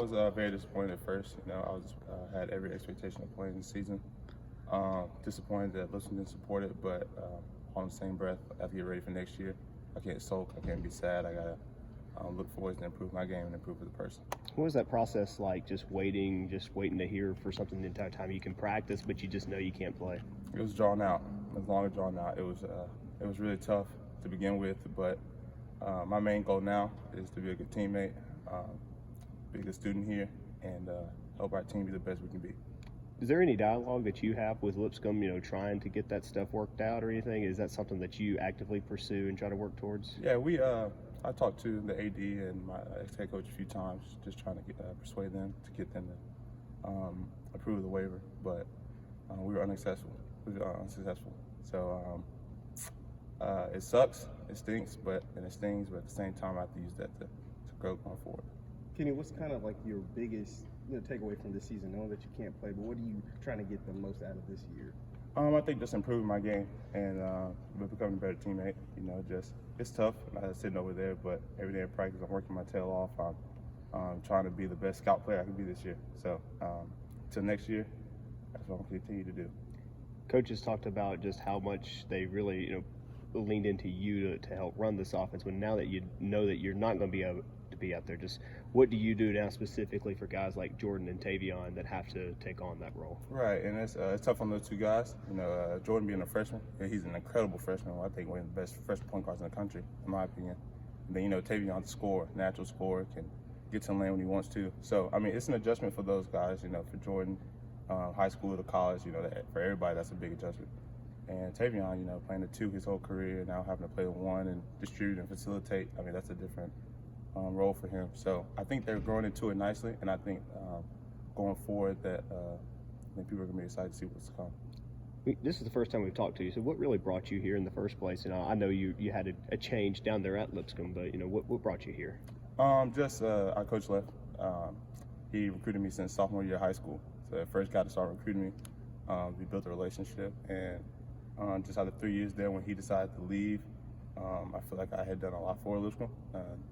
I was very disappointed at first. You know, I was had every expectation of playing this season. Disappointed that Lipscomb didn't support it, but on the same breath, I have to get ready for next year. I can't sulk. I can't be sad. I gotta look for ways to improve my game and improve as a person. What was that process like? Just waiting to hear for something the entire time. You can practice, but you just know you can't play. It was drawn out. It was long and drawn out. It was really tough to begin with, but my main goal now is to be a good teammate, be a good student here, and help our team be the best we can be. Is there any dialogue that you have with Lipscomb, trying to get that stuff worked out or anything? Is that something that you actively pursue and try to work towards? Yeah, I talked to the AD and my ex-head coach a few times, just trying to persuade them to get them to approve the waiver, but we were unsuccessful. So it sucks, it stinks, and it stings, but at the same time, I have to use that to grow going forward. Kenny, what's kind of like your biggest takeaway from this season, knowing that you can't play, but what are you trying to get the most out of this year? I think just improving my game and becoming a better teammate. It's tough sitting over there, but every day in practice, I'm working my tail off. I'm trying to be the best scout player I can be this year. So till next year, that's what I'm going to continue to do. Coaches talked about just how much they really, leaned into you to help run this offense. When now that you know that you're not going to be able to be out there, just what do you do now specifically for guys like Jordan and Tavion that have to take on that role? Right, and it's tough on those two guys. Jordan being a freshman, he's an incredible freshman. I think one of the best freshman point guards in the country, in my opinion. And then Tavion's a scorer, natural scorer, can get to the lane when he wants to. So it's an adjustment for those guys. For Jordan, high school to college, for everybody that's a big adjustment. And Tavion, playing the two his whole career, now having to play the one and distribute and facilitate. That's a different role for him. So I think they're growing into it nicely, and I think going forward that I think people are going to be excited to see what's to come. This is the first time we've talked to you, so what really brought you here in the first place? I know you had a change down there at Lipscomb, but what brought you here? Our coach left. He recruited me since sophomore year of high school. So the first guy to start recruiting me. We built a relationship, and just after 3 years there, when he decided to leave, I feel like I had done a lot for Lipscomb.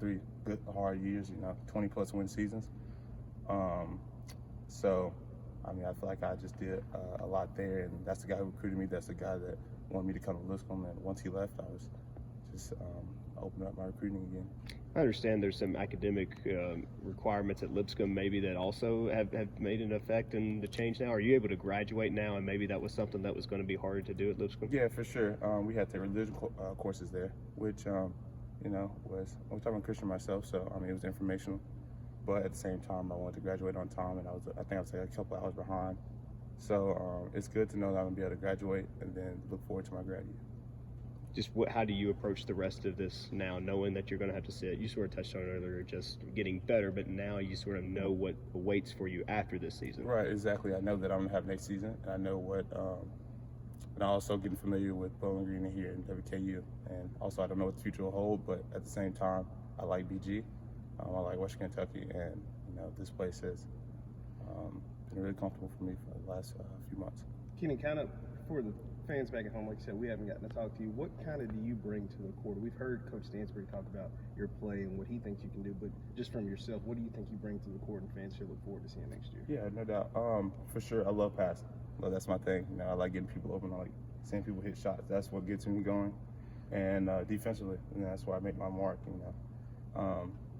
3 good, hard years, 20-plus win seasons. So, I feel like I just did a lot there, and that's the guy who recruited me. That's the guy that wanted me to come to Lipscomb, and once he left, I was just opening up my recruiting again. I understand there's some academic requirements at Lipscomb maybe that also have made an effect in the change now. Are you able to graduate now, and maybe that was something that was going to be harder to do at Lipscomb? Yeah, for sure. We had to take religion courses there, which, was, I'm talking Christian myself, so, it was informational. But at the same time, I wanted to graduate on time, and I think I was like a couple hours behind. So it's good to know that I'm going to be able to graduate and then look forward to my grad year. Just how do you approach the rest of this now, knowing that you're going to have to sit? You sort of touched on it earlier, just getting better, but now you sort of know what awaits for you after this season. Right, exactly. I know that I'm going to have next season, and I know what and also getting familiar with Bowling Green here in WKU. And also I don't know what the future will hold, but at the same time, I like BG. I like Western Kentucky, and this place has been really comfortable for me for the last few months. Kenny, kind of for the fans back at home, like you said, we haven't gotten to talk to you. What kind of do you bring to the court? We've heard Coach Stansbury talk about your play and what he thinks you can do, but just from yourself, what do you think you bring to the court and fans should look forward to seeing next year? Yeah, no doubt. For sure, I love passing. That's my thing. I like getting people open. I like seeing people hit shots. That's what gets me going. And defensively, that's where I make my mark.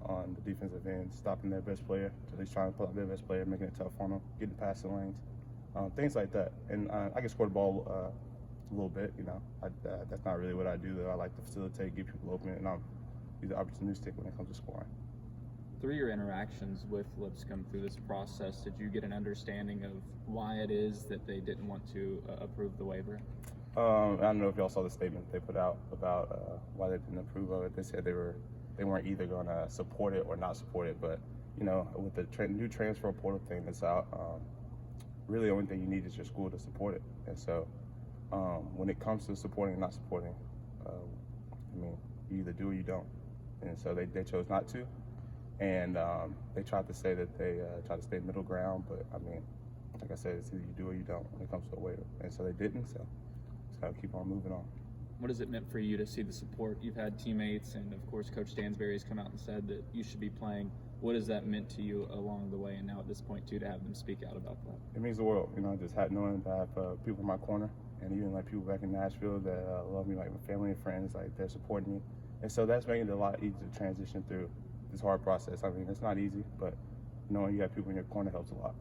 On the defensive end, stopping their best player, at least trying to pull out their best player, making it tough on them, getting past the lanes, things like that. And I can score the ball a little bit. That's not really what I do, though. I like to facilitate, get people open, and I'm either opportunistic when it comes to scoring. Through your interactions with Lipscomb through this process, did you get an understanding of why it is that they didn't want to approve the waiver? I don't know if y'all saw the statement they put out about why they didn't approve of it. They said they weren't either going to support it or not support it. But with the new transfer portal thing that's out, really the only thing you need is your school to support it. And so when it comes to supporting and not supporting, you either do or you don't. And so they chose not to. And they tried to say that they tried to stay middle ground, but like I said, it's either you do or you don't when it comes to a waiver. And so they didn't, so just gotta keep on moving on. What has it meant for you to see the support? You've had teammates, and of course Coach Stansbury has come out and said that you should be playing what has that meant to you along the way, and now at this point too, to have them speak out about that? It means the world, just knowing that I have people in my corner, and even like people back in Nashville that love me, like my family and friends, like they're supporting me, and so that's making it a lot easier to transition through this hard process. I mean, it's not easy, but knowing you have people in your corner helps a lot.